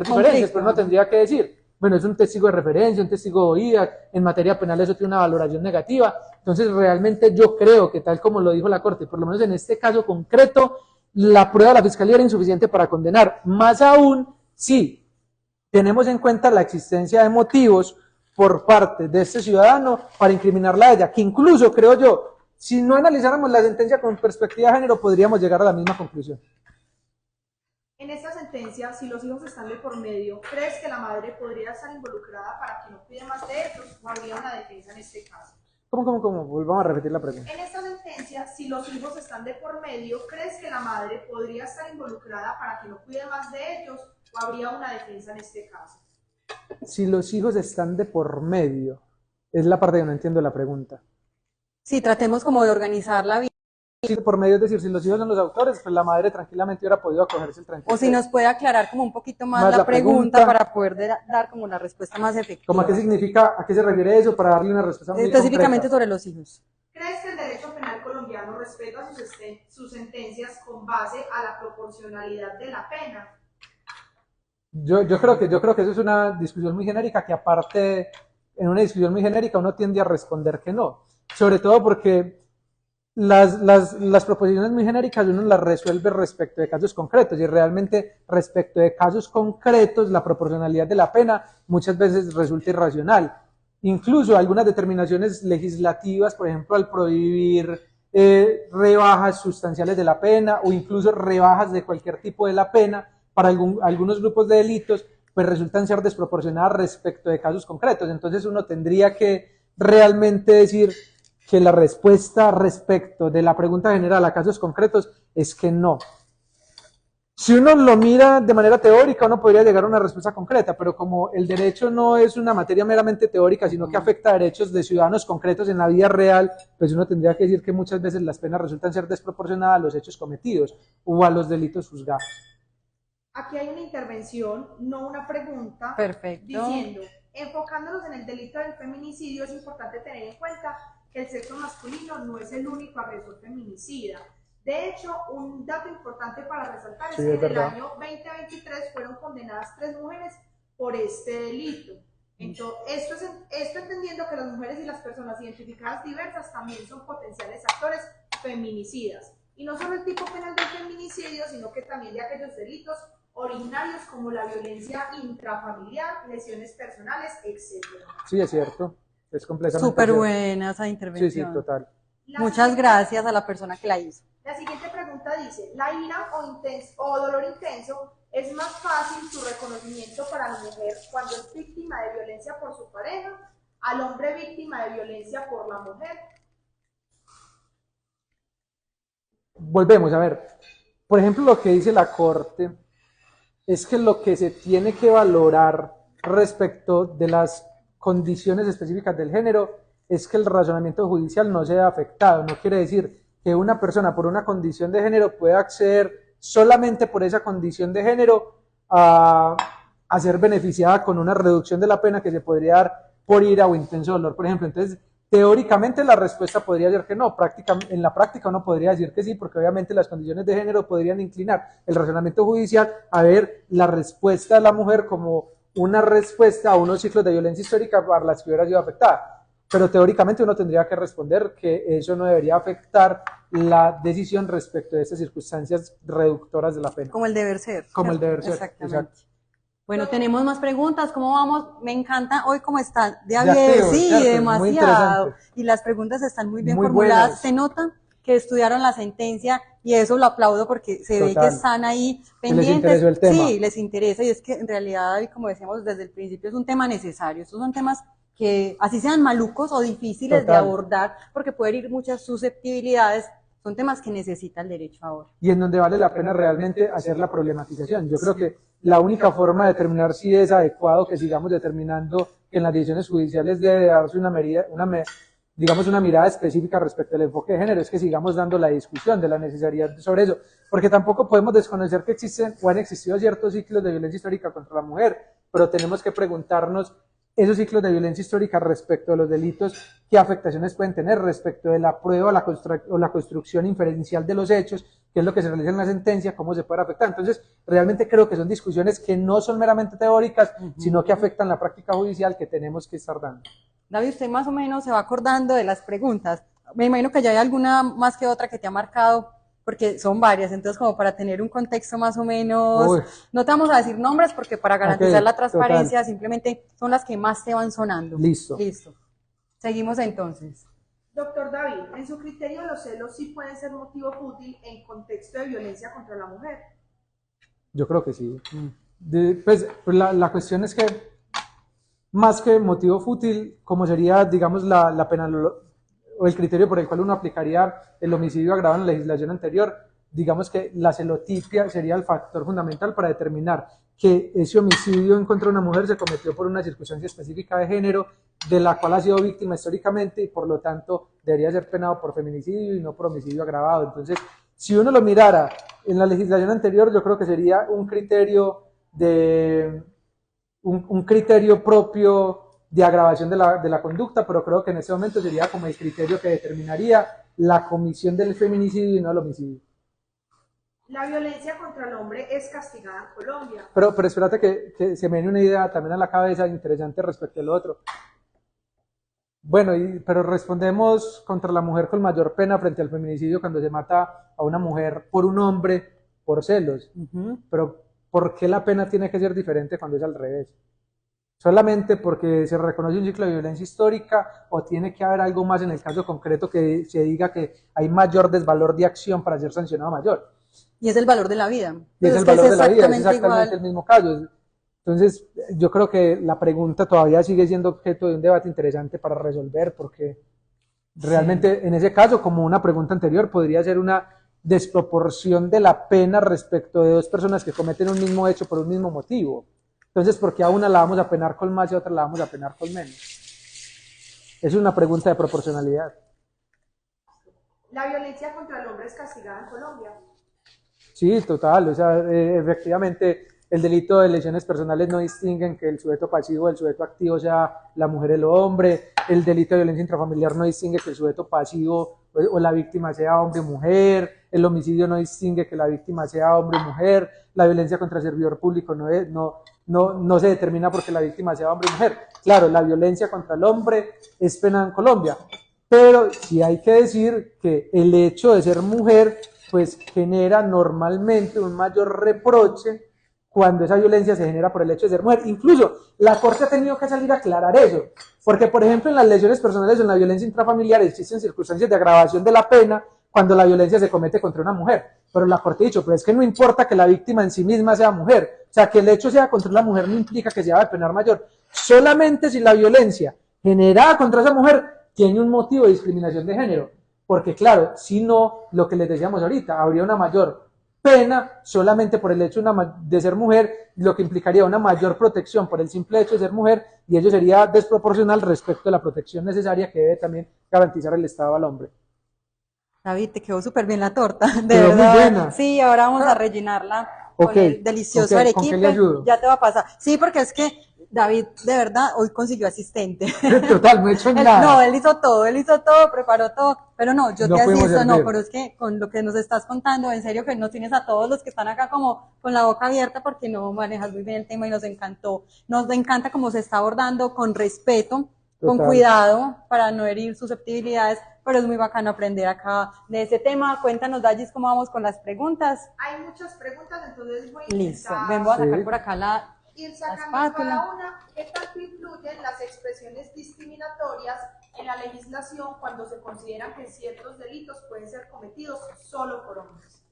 diferencias, pero no tendría que decir. Bueno, es un testigo de referencia, un testigo de oída, en materia penal eso tiene una valoración negativa. Entonces realmente yo creo que, tal como lo dijo la Corte, por lo menos en este caso concreto, la prueba de la Fiscalía era insuficiente para condenar, más aún si tenemos en cuenta la existencia de motivos por parte de este ciudadano para incriminarla a ella, que incluso, creo yo, si no analizáramos la sentencia con perspectiva de género, podríamos llegar a la misma conclusión. En esta sentencia, si los hijos están de por medio, ¿crees que la madre podría estar involucrada para que no cuide más de ellos o habría una defensa en este caso? ¿Cómo? Volvamos a repetir la pregunta. En esta sentencia, si los hijos están de por medio, ¿crees que la madre podría estar involucrada para que no cuide más de ellos o habría una defensa en este caso? Si los hijos están de por medio, es la parte que no entiendo la pregunta. Sí, tratemos como de organizar la vida. Por medio, es decir, si los hijos son los autores, pues la madre tranquilamente hubiera podido acogerse el 33. O si nos puede aclarar como un poquito más la pregunta para poder dar como la respuesta más efectiva. ¿Cómo qué significa, a qué se refiere eso para darle una respuesta muy específicamente concreta? Sobre los hijos. ¿Crees que el derecho penal colombiano respeta sus sentencias con base a la proporcionalidad de la pena? Yo creo que eso es una discusión muy genérica, que aparte, en una discusión muy genérica uno tiende a responder que no, sobre todo porque las proposiciones muy genéricas uno las resuelve respecto de casos concretos, y realmente respecto de casos concretos la proporcionalidad de la pena muchas veces resulta irracional. Incluso algunas determinaciones legislativas, por ejemplo, al prohibir rebajas sustanciales de la pena o incluso rebajas de cualquier tipo de la pena para algunos grupos de delitos, pues resultan ser desproporcionadas respecto de casos concretos. Entonces uno tendría que realmente decir que la respuesta respecto de la pregunta general a casos concretos es que no. Si uno lo mira de manera teórica, uno podría llegar a una respuesta concreta, pero como el derecho no es una materia meramente teórica, sino que afecta a derechos de ciudadanos concretos en la vida real, pues uno tendría que decir que muchas veces las penas resultan ser desproporcionadas a los hechos cometidos o a los delitos juzgados. Aquí hay una intervención, no una pregunta. Perfecto. Diciendo, enfocándonos en el delito del feminicidio, es importante tener en cuenta que el sexo masculino no es el único agresor feminicida. De hecho, un dato importante para resaltar es que en el año 2023 fueron condenadas 3 mujeres por este delito. Entonces, esto entendiendo que las mujeres y las personas identificadas diversas también son potenciales actores feminicidas. Y no solo el tipo penal del feminicidio, sino que también de aquellos delitos originarios como la violencia intrafamiliar, lesiones personales, etc. Sí, es cierto. Es completamente súper buena esa intervención. Sí, total. Muchas gracias a la persona que la hizo. La siguiente pregunta dice, ¿la ira o dolor intenso es más fácil su reconocimiento para la mujer cuando es víctima de violencia por su pareja al hombre víctima de violencia por la mujer? Volvemos a ver, por ejemplo, lo que dice la Corte es que lo que se tiene que valorar respecto de las condiciones específicas del género es que el razonamiento judicial no sea afectado. No quiere decir que una persona por una condición de género pueda acceder solamente por esa condición de género a ser beneficiada con una reducción de la pena que se podría dar por ira o intenso dolor, por ejemplo. Entonces, teóricamente la respuesta podría ser que no, en la práctica uno podría decir que sí, porque obviamente las condiciones de género podrían inclinar el razonamiento judicial a ver la respuesta de la mujer como una respuesta a unos ciclos de violencia histórica para las que hubiera sido afectada. Pero teóricamente uno tendría que responder que eso no debería afectar la decisión respecto de estas circunstancias reductoras de la pena. Como el deber ser. Como el deber ser, exactamente. exacto. Bueno, tenemos más preguntas. ¿Cómo vamos? Me encanta hoy cómo está de activo, abierto. Sí, ¿cierto? demasiado. Y las preguntas están muy bien muy formuladas. buenas. Se nota que estudiaron la sentencia y eso lo aplaudo porque se ve que están ahí pendientes. Les interesó el tema. Sí, les interesa y es que en realidad, como decíamos desde el principio, es un tema necesario. Estos son temas que así sean malucos o difíciles de abordar porque pueden ir muchas susceptibilidades. Son temas que necesita el derecho ahora. Y en donde vale la pena realmente hacer la problematización. Yo creo que la única forma de determinar si es adecuado que sigamos determinando que en las decisiones judiciales debe darse una mirada específica respecto al enfoque de género, es que sigamos dando la discusión de la necesidad sobre eso, porque tampoco podemos desconocer que existen o han existido ciertos ciclos de violencia histórica contra la mujer, pero tenemos que preguntarnos esos ciclos de violencia histórica respecto a los delitos, qué afectaciones pueden tener respecto de la prueba o la construcción inferencial de los hechos, qué es lo que se realiza en la sentencia, cómo se puede afectar. Entonces, realmente creo que son discusiones que no son meramente teóricas, sino que afectan la práctica judicial que tenemos que estar dando. David, usted más o menos se va acordando de las preguntas. Me imagino que ya hay alguna más que otra que te ha marcado, porque son varias, entonces como para tener un contexto más o menos, no te vamos a decir nombres porque para garantizar la transparencia simplemente son las que más te van sonando. Listo. Seguimos entonces. Doctor David, en su criterio los celos sí pueden ser motivo fútil en contexto de violencia contra la mujer. Yo creo que sí. Pues la cuestión es que más que motivo fútil, como sería, digamos, la pena o el criterio por el cual uno aplicaría el homicidio agravado en la legislación anterior, digamos que la celotipia sería el factor fundamental para determinar que ese homicidio en contra de una mujer se cometió por una circunstancia específica de género de la cual ha sido víctima históricamente y por lo tanto debería ser penado por feminicidio y no por homicidio agravado. Entonces, si uno lo mirara en la legislación anterior, yo creo que sería un criterio un criterio propio de agravación de la conducta, pero creo que en este momento sería como el criterio que determinaría la comisión del feminicidio y no el homicidio. La violencia contra el hombre es castigada en Colombia. Pero espérate que se me viene una idea también a la cabeza interesante respecto al otro. Bueno, pero respondemos contra la mujer con mayor pena frente al feminicidio cuando se mata a una mujer por un hombre por celos. Pero ¿por qué la pena tiene que ser diferente cuando es al revés? ¿Solamente porque se reconoce un ciclo de violencia histórica o tiene que haber algo más en el caso concreto que se diga que hay mayor desvalor de acción para ser sancionado mayor? Y es el valor de la vida. Y es el valor de la vida, es exactamente el mismo caso. Entonces, yo creo que la pregunta todavía sigue siendo objeto de un debate interesante para resolver, porque realmente en ese caso, como una pregunta anterior, podría ser una desproporción de la pena respecto de dos personas que cometen un mismo hecho por un mismo motivo. Entonces, ¿por qué a una la vamos a penar con más y a otra la vamos a penar con menos? Es una pregunta de proporcionalidad. ¿La violencia contra el hombre es castigada en Colombia? Sí, total. O sea, efectivamente, el delito de lesiones personales no distinguen que el sujeto pasivo o el sujeto activo sea la mujer o el hombre. El delito de violencia intrafamiliar no distingue que el sujeto pasivo o la víctima sea hombre o mujer. El homicidio no distingue que la víctima sea hombre o mujer. La violencia contra el servidor público no se determina porque la víctima sea hombre o mujer. Claro, la violencia contra el hombre es penada en Colombia, pero sí hay que decir que el hecho de ser mujer pues genera normalmente un mayor reproche cuando esa violencia se genera por el hecho de ser mujer. Incluso la Corte ha tenido que salir a aclarar eso, porque por ejemplo en las lesiones personales o en la violencia intrafamiliar existen circunstancias de agravación de la pena cuando la violencia se comete contra una mujer, pero la Corte ha dicho, pero es que no importa que la víctima en sí misma sea mujer, o sea, que el hecho sea contra la mujer no implica que sea de penar mayor, solamente si la violencia generada contra esa mujer tiene un motivo de discriminación de género, porque claro, si no, lo que les decíamos ahorita, habría una mayor pena solamente por el hecho de ser mujer, lo que implicaría una mayor protección por el simple hecho de ser mujer, y ello sería desproporcional respecto de la protección necesaria que debe también garantizar el Estado al hombre. David, te quedó súper bien la torta, de Quedó verdad. muy buena. Sí, ahora vamos a rellenarla con el delicioso ¿Con qué le arequipe. ayudo? Ya te va a pasar. Sí, porque es que David, de verdad, hoy consiguió asistente. Total, no he hecho nada. No, él hizo todo, preparó todo, pero no, yo No te podemos asisto, no, servir. pero es que con lo que nos estás contando, en serio que nos tienes a todos los que están acá como con la boca abierta porque no manejas muy bien el tema y nos encantó. Nos encanta cómo se está abordando con respeto, con Total. cuidado para no herir susceptibilidades, pero es muy bacano aprender acá de ese tema. Cuéntanos, Dallis, cómo vamos con las preguntas. Hay muchas preguntas, entonces voy a Listo, intentar vengo a sacar Sí. por acá la ir sacando espátula. cada una. ¿Qué tanto influyen las expresiones discriminatorias en la legislación cuando se consideran que ciertos delitos pueden ser cometidos solo por hombres?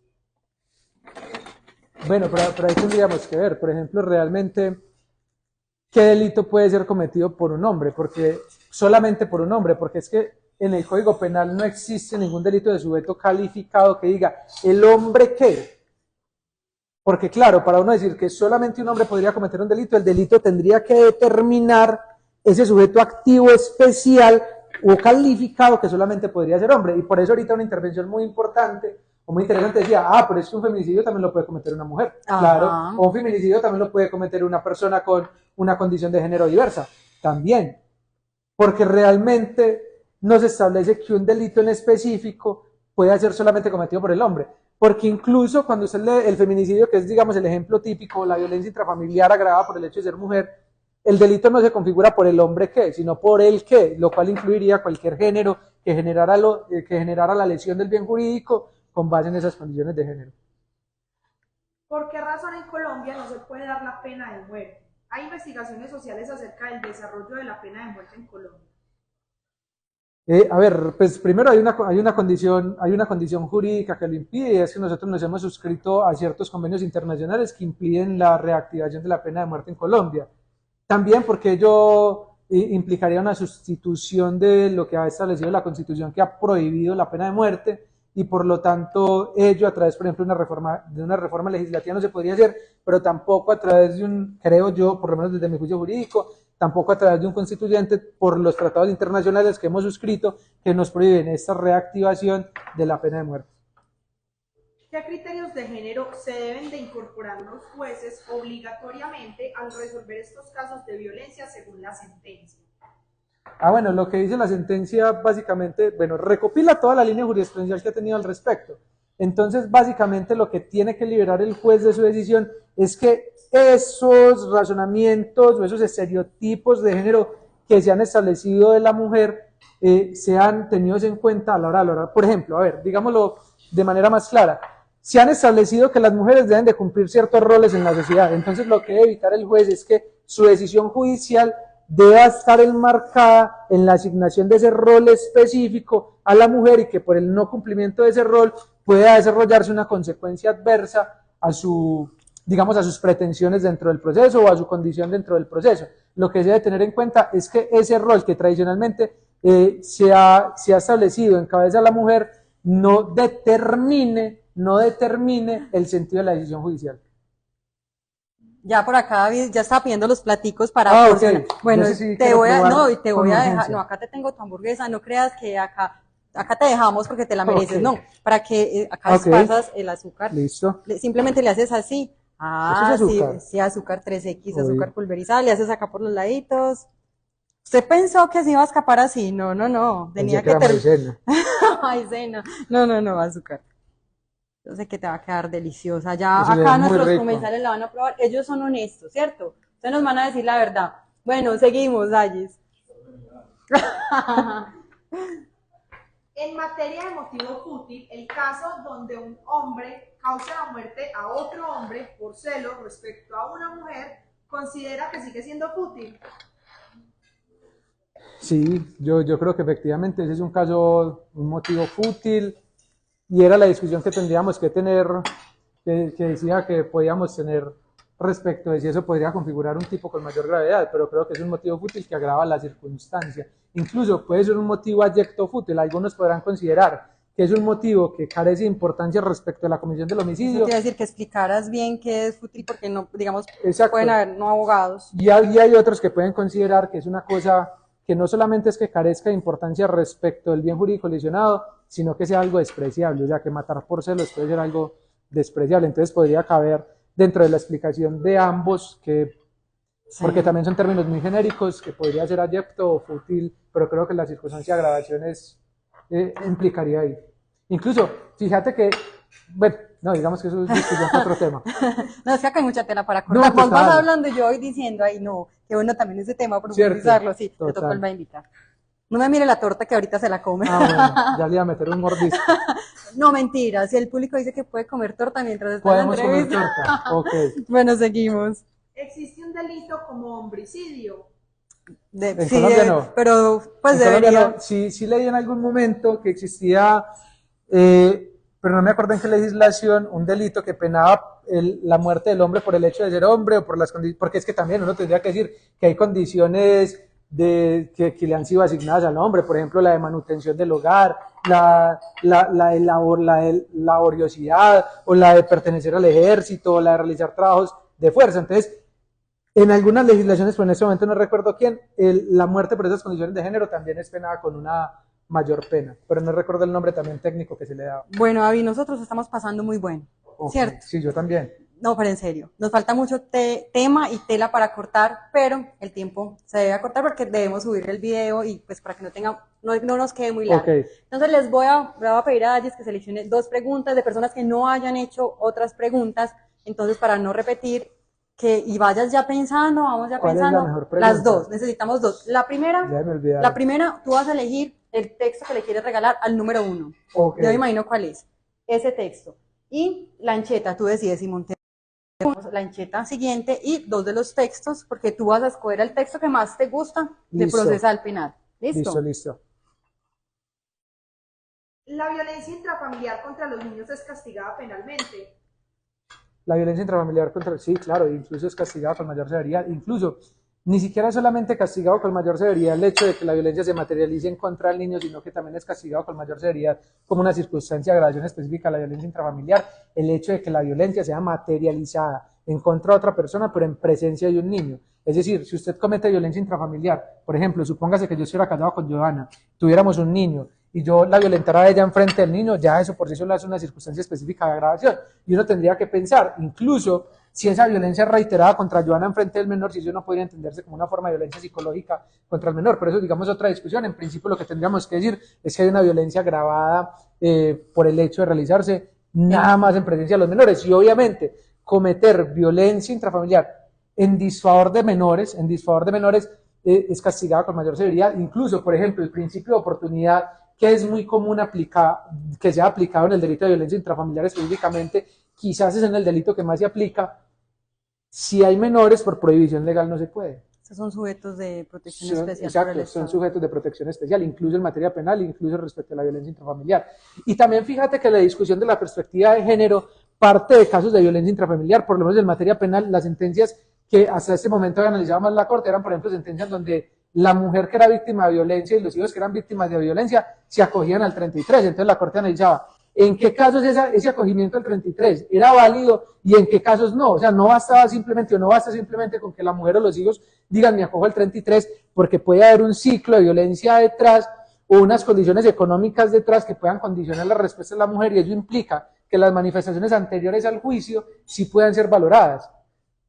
Bueno, pero ahí tendríamos que ver, por ejemplo, realmente qué delito puede ser cometido por un hombre, porque solamente por un hombre, porque es que en el Código Penal no existe ningún delito de sujeto calificado que diga el hombre qué. Porque claro, para uno decir que solamente un hombre podría cometer un delito, el delito tendría que determinar ese sujeto activo especial o calificado que solamente podría ser hombre. Y por eso ahorita una intervención muy importante o muy interesante decía, pero es que un feminicidio también lo puede cometer una mujer. Ajá. Claro, o un feminicidio también lo puede cometer una persona con una condición de género diversa. También. Porque realmente no se establece que un delito en específico pueda ser solamente cometido por el hombre. Porque incluso cuando usted lee el feminicidio, que es digamos el ejemplo típico, la violencia intrafamiliar agravada por el hecho de ser mujer, el delito no se configura por el hombre qué, sino por el qué, lo cual incluiría cualquier género que generara la lesión del bien jurídico con base en esas condiciones de género. ¿Por qué razón en Colombia no se puede dar la pena de muerte? Hay investigaciones sociales acerca del desarrollo de la pena de muerte en Colombia. A ver, pues primero hay una condición jurídica que lo impide, y es que nosotros nos hemos suscrito a ciertos convenios internacionales que impiden la reactivación de la pena de muerte en Colombia. También porque ello implicaría una sustitución de lo que ha establecido la Constitución, que ha prohibido la pena de muerte, y por lo tanto ello a través, por ejemplo, de una reforma legislativa no se podría hacer, pero tampoco a través de creo yo, por lo menos desde mi juicio jurídico, tampoco a través de un constituyente por los tratados internacionales que hemos suscrito que nos prohíben esta reactivación de la pena de muerte. ¿Qué criterios de género se deben de incorporar los jueces obligatoriamente al resolver estos casos de violencia según la sentencia? Bueno, lo que dice la sentencia básicamente, recopila toda la línea jurisprudencial que ha tenido al respecto. Entonces, básicamente lo que tiene que liberar el juez de su decisión es que esos razonamientos o esos estereotipos de género que se han establecido de la mujer sean tenidos en cuenta a la hora de valorar. Por ejemplo, digámoslo de manera más clara, se han establecido que las mujeres deben de cumplir ciertos roles en la sociedad. Entonces, lo que debe evitar el juez es que su decisión judicial deba estar enmarcada en la asignación de ese rol específico a la mujer y que por el no cumplimiento de ese rol pueda desarrollarse una consecuencia adversa a sus pretensiones dentro del proceso o a su condición dentro del proceso. Lo que se debe tener en cuenta es que ese rol que tradicionalmente se ha establecido en cabeza de la mujer no determine el sentido de la decisión judicial. Ya por acá David ya está pidiendo los platicos para Okay. Bueno, no sé si te voy a urgencia. dejar, no, acá te tengo tu hamburguesa, no creas que acá te dejamos porque te la mereces, Okay. no, para que acá esparzas el azúcar. Listo. Simplemente le haces así. ¿Eso es azúcar? Sí, azúcar 3X, Uy. azúcar pulverizada, le haces acá por los laditos. ¿Usted pensó que se iba a escapar así? No, tenía que maicena. maicena. No, azúcar. Yo sé que te va a quedar deliciosa. Ya Eso acá es muy nuestros rico. comensales la van a probar. Ellos son honestos, ¿cierto? Ustedes nos van a decir la verdad. Bueno, seguimos, Dallis. En materia de motivo fútil, el caso donde un hombre cause la muerte a otro hombre por celo respecto a una mujer, considera que sigue siendo fútil. Sí, yo creo que efectivamente ese es un caso, un motivo fútil, y era la discusión que tendríamos que tener, que decía que podíamos tener respecto de si eso podría configurar un tipo con mayor gravedad, pero creo que es un motivo fútil que agrava la circunstancia. Incluso puede ser un motivo adyecto fútil, algunos podrán considerar que es un motivo que carece de importancia respecto a la comisión del homicidio. Eso quiere decir que explicaras bien qué es fútil, porque no, digamos, Exacto. pueden haber no abogados. Y hay otros que pueden considerar que es una cosa que no solamente es que carezca de importancia respecto del bien jurídico lesionado, sino que sea algo despreciable, o sea, que matar por celos puede ser algo despreciable. Entonces podría caber dentro de la explicación de ambos, que sí, porque también son términos muy genéricos, que podría ser adyecto o fútil, pero creo que la circunstancia de agravación implicaría ahí. Incluso, fíjate que, bueno, no, digamos que eso es discusión para otro tema. No, es que acá hay mucha tela para cortar. No, Vos vas hablando y yo voy diciendo, ay no, qué bueno también ese tema, profundizarlo, sí, te tocó el va a invitar. No me mire la torta que ahorita se la come. Ah, bueno, ya le iba a meter un mordisco. No, mentira, si el público dice que puede comer torta mientras está en la entrevista. Podemos comer torta, ok. Bueno, seguimos. ¿Existe un delito como homicidio? En Colombia no. Pero pues en debería. No. Sí leí en algún momento que existía, pero no me acuerdo en qué legislación, un delito que penaba la muerte del hombre por el hecho de ser hombre o por las condiciones, porque es que también uno tendría que decir que hay condiciones que le han sido asignadas al hombre, por ejemplo la de manutención del hogar, la de laboriosidad, o la de pertenecer al ejército, o la de realizar trabajos de fuerza. Entonces, en algunas legislaciones, pero en este momento no recuerdo quién, la muerte por esas condiciones de género también es penada con una mayor pena, pero no recuerdo el nombre también técnico que se le daba. Bueno, Avi, nosotros estamos pasando muy bueno, ¿cierto? Sí, yo también. No, pero en serio, nos falta mucho tema y tela para cortar, pero el tiempo se debe acortar porque debemos subir el video y pues para que no nos quede muy largo. Okay. Entonces les voy a pedir a Dalles que seleccione 2 preguntas de personas que no hayan hecho otras preguntas, entonces para no repetir, y vayas ya pensando, vamos ya pensando, las 2, necesitamos 2. La primera, tú vas a elegir el texto que le quieres regalar al número 1. Okay. Yo me imagino cuál es ese texto. Y la ancheta, tú decides si montar la ancheta siguiente y 2 de los textos, porque tú vas a escoger el texto que más te gusta de procesal penal. ¿Listo? Listo. ¿La violencia intrafamiliar contra los niños es castigada penalmente? La violencia intrafamiliar sí, claro, incluso es castigada con mayor severidad, incluso ni siquiera solamente castigado con mayor severidad el hecho de que la violencia se materialice en contra del niño, sino que también es castigado con mayor severidad como una circunstancia de agravación específica a la violencia intrafamiliar, el hecho de que la violencia sea materializada en contra de otra persona, pero en presencia de un niño. Es decir, si usted comete violencia intrafamiliar, por ejemplo, supóngase que yo estuviera casado con Johanna, tuviéramos un niño, y yo la violentara a ella enfrente del niño, ya eso por sí solo es una circunstancia específica de agravación. Y uno tendría que pensar, incluso si esa violencia es reiterada contra Johanna enfrente del menor, si eso no podría entenderse como una forma de violencia psicológica contra el menor. Pero eso, digamos, otra discusión. En principio, lo que tendríamos que decir es que hay una violencia agravada por el hecho de realizarse nada más en presencia de los menores. Y obviamente, cometer violencia intrafamiliar en disfavor de menores, es castigada con mayor severidad. Incluso, por ejemplo, el principio de oportunidad, que es muy común que sea aplicado en el delito de violencia intrafamiliar específicamente, quizás es en el delito que más se aplica. Si hay menores, por prohibición legal no se puede. Estos son sujetos de protección especial. Exacto, son sujetos de protección especial, incluso en materia penal, incluso respecto a la violencia intrafamiliar. Y también fíjate que la discusión de la perspectiva de género parte de casos de violencia intrafamiliar, por lo menos en materia penal, las sentencias que hasta este momento había analizado más la Corte eran, por ejemplo, sentencias donde la mujer que era víctima de violencia y los hijos que eran víctimas de violencia se acogían al 33, entonces la Corte analizaba en qué casos ese acogimiento al 33 era válido y en qué casos no, o sea, no basta simplemente con que la mujer o los hijos digan me acojo al 33, porque puede haber un ciclo de violencia detrás o unas condiciones económicas detrás que puedan condicionar la respuesta de la mujer, y ello implica que las manifestaciones anteriores al juicio sí puedan ser valoradas.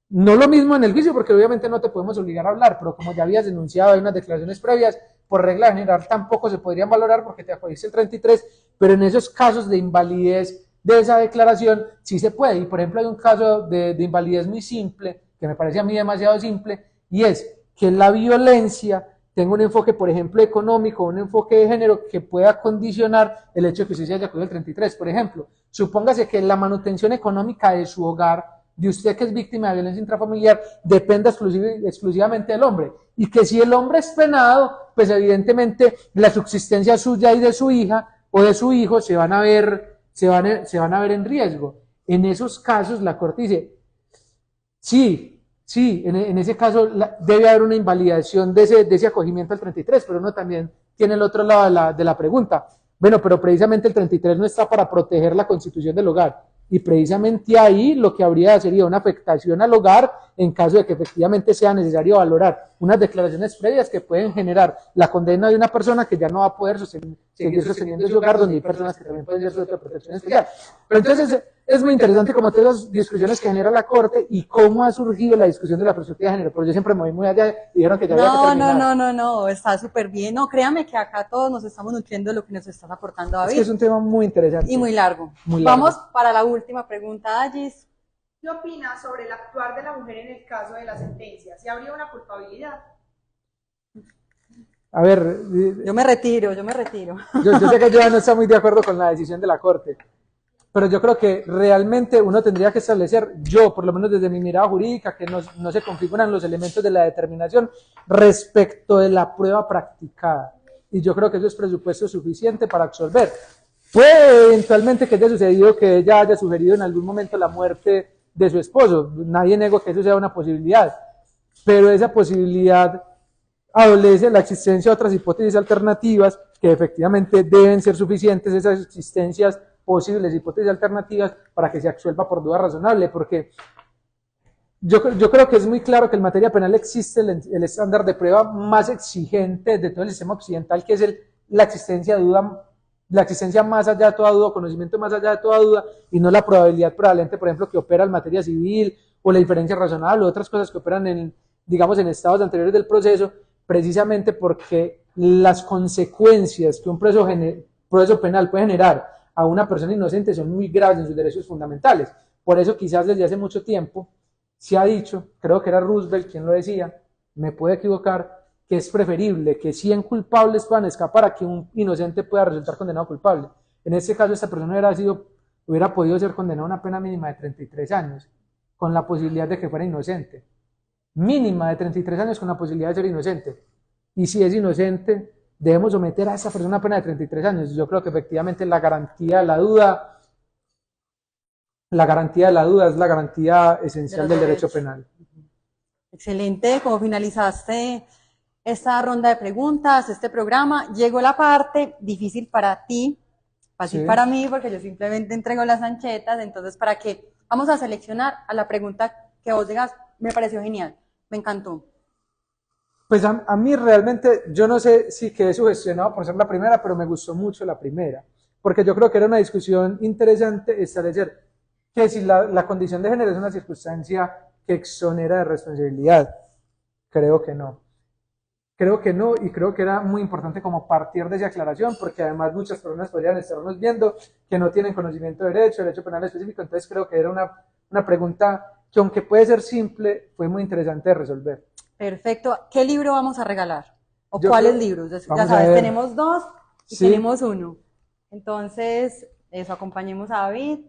No lo mismo en el juicio, porque obviamente no te podemos obligar a hablar, pero como ya habías denunciado, hay unas declaraciones previas, por regla general tampoco se podrían valorar porque te acogiste el 33, pero en esos casos de invalidez de esa declaración sí se puede. Y por ejemplo hay un caso de invalidez muy simple, que me parece a mí demasiado simple, y es que la violencia tenga un enfoque, por ejemplo, económico, un enfoque de género que pueda condicionar el hecho de que usted se haya acudido al 33. Por ejemplo, supóngase que la manutención económica de su hogar, de usted que es víctima de violencia intrafamiliar, dependa exclusivamente del hombre, y que si el hombre es penado, pues evidentemente la subsistencia suya y de su hija o de su hijo se van a ver en riesgo. En esos casos la Corte dice, sí, en ese caso debe haber una invalidación de ese acogimiento al 33, pero uno también tiene el otro lado de la pregunta. Bueno, pero precisamente el 33 no está para proteger la constitución del hogar, y precisamente ahí lo que habría sería una afectación al hogar en caso de que efectivamente sea necesario valorar unas declaraciones previas que pueden generar la condena de una persona que ya no va a poder seguir sosteniendo su hogar, donde hay personas que también pueden ser sujetas a protección especial. Pero entonces es muy interesante como todas las discusiones que genera la Corte y cómo ha surgido la discusión de la perspectiva de género, pero yo siempre me voy muy allá y dijeron que ya había que terminar. No, está súper bien. No, créame que acá todos nos estamos nutriendo de lo que nos estás aportando, David. Es que es un tema muy interesante. Y muy largo. Vamos para la última pregunta, Agis. ¿Qué opinas sobre el actuar de la mujer en el caso de la sentencia? ¿Se habría una culpabilidad? A ver, yo me retiro. Yo sé que yo no está muy de acuerdo con la decisión de la Corte, pero yo creo que realmente uno tendría que establecer, yo por lo menos desde mi mirada jurídica, que no se configuran los elementos de la determinación respecto de la prueba practicada, y yo creo que eso es presupuesto suficiente para absolver. Puede eventualmente que haya sucedido que ella haya sugerido en algún momento la muerte de su esposo, nadie negó que eso sea una posibilidad, pero esa posibilidad adolece la existencia de otras hipótesis alternativas que efectivamente deben ser suficientes, esas existencias posibles hipótesis alternativas, para que se absuelva por duda razonable, porque yo creo que es muy claro que en materia penal existe el estándar de prueba más exigente de todo el sistema occidental, que es la existencia de duda, la existencia más allá de toda duda, conocimiento más allá de toda duda, y no la probabilidad prevalente, por ejemplo, que opera en materia civil, o la diferencia razonable, o otras cosas que operan en estados anteriores del proceso, precisamente porque las consecuencias que un proceso penal puede generar a una persona inocente son muy graves en sus derechos fundamentales. Por eso quizás desde hace mucho tiempo se ha dicho, creo que era Roosevelt quien lo decía, me puedo equivocar, que es preferible que 100 culpables puedan escapar a que un inocente pueda resultar condenado culpable. En este caso, esta persona hubiera podido ser condenada a una pena mínima de 33 años, con la posibilidad de que fuera inocente. Mínima de 33 años con la posibilidad de ser inocente. Y si es inocente, debemos someter a esa persona a una pena de 33 años. Yo creo que efectivamente la garantía de la duda es la garantía esencial del derecho penal. Excelente, como finalizaste esta ronda de preguntas, este programa, llegó la parte difícil para ti, fácil para mí, porque yo simplemente entrego las anchetas. Entonces, ¿para qué? Vamos a seleccionar a la pregunta que vos digas, me pareció genial, me encantó. Pues a mí realmente, yo no sé si quedé sugestionado por ser la primera, pero me gustó mucho la primera, porque yo creo que era una discusión interesante establecer que si la condición de género es una circunstancia que exonera de responsabilidad. Creo que no, y creo que era muy importante como partir de esa aclaración, porque además muchas personas podrían estarnos viendo que no tienen conocimiento de derecho penal específico. Entonces creo que era una pregunta que, aunque puede ser simple, fue muy interesante de resolver. Perfecto. ¿Qué libro vamos a regalar? ¿O cuáles libros? Ya sabes, tenemos 2 y tenemos 1. Entonces, eso, acompañemos a David.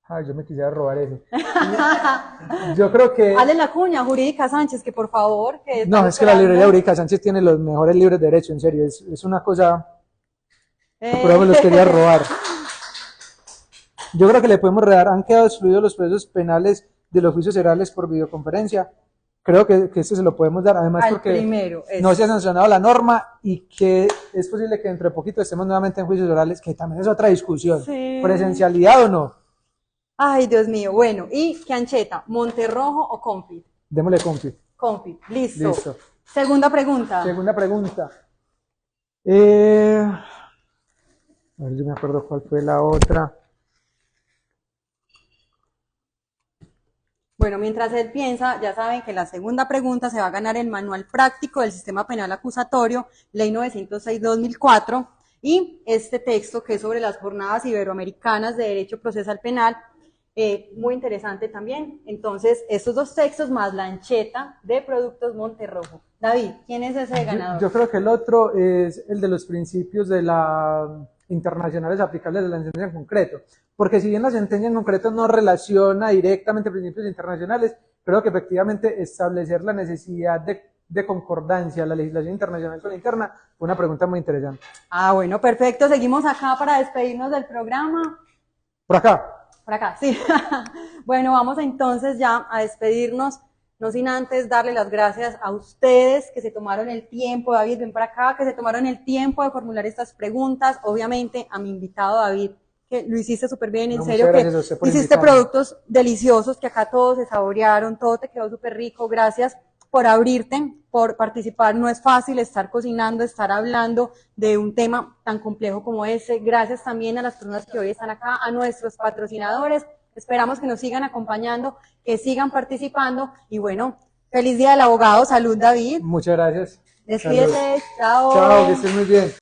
Ay, yo me quisiera robar ese. Yo creo que... Hazle la cuña, Jurídica Sánchez, que por favor... No, es que la librería Jurídica Sánchez tiene los mejores libros de derecho, en serio. Es una cosa... Por eso me los quería robar. Yo creo que le podemos regalar, han quedado excluidos los procesos penales de los juicios orales por videoconferencia. Creo que este se lo podemos dar, además porque no se ha sancionado la norma y que es posible que dentro de poquito estemos nuevamente en juicios orales, que también es otra discusión. ¿Presencialidad o no? Ay, Dios mío. Bueno, ¿y qué ancheta? ¿Monterrojo o Confit? Démosle Confit. Confit, listo. Segunda pregunta. A ver, yo me acuerdo cuál fue la otra. Bueno, mientras él piensa, ya saben que la segunda pregunta se va a ganar el Manual Práctico del Sistema Penal Acusatorio, Ley 906/2004, y este texto que es sobre las Jornadas Iberoamericanas de Derecho Procesal Penal, muy interesante también. Entonces, estos dos textos más la ancheta de Productos Monterrojo. David, ¿quién es ese ganador? Yo creo que el otro es el de los principios de la internacionales aplicables de la sentencia en concreto, porque si bien la sentencia en concreto no relaciona directamente principios internacionales, creo que efectivamente establecer la necesidad de concordancia la legislación internacional con la interna fue una pregunta muy interesante. Ah, bueno, perfecto. Seguimos acá para despedirnos del programa. Por acá. Por acá, sí. Bueno, vamos entonces ya a despedirnos, no sin antes darle las gracias a ustedes que se tomaron el tiempo, David, ven para acá, que se tomaron el tiempo de formular estas preguntas, obviamente a mi invitado David, que lo hiciste súper bien, en serio, que hiciste productos deliciosos, que acá todos se saborearon, todo te quedó súper rico, gracias por abrirte, por participar. No es fácil estar cocinando, estar hablando de un tema tan complejo como ese. Gracias también a las personas que hoy están acá, a nuestros patrocinadores. Esperamos que nos sigan acompañando, que sigan participando. Y bueno, feliz Día del Abogado. Salud, David. Muchas gracias. Despídete. Chao. Chao, que estés muy bien.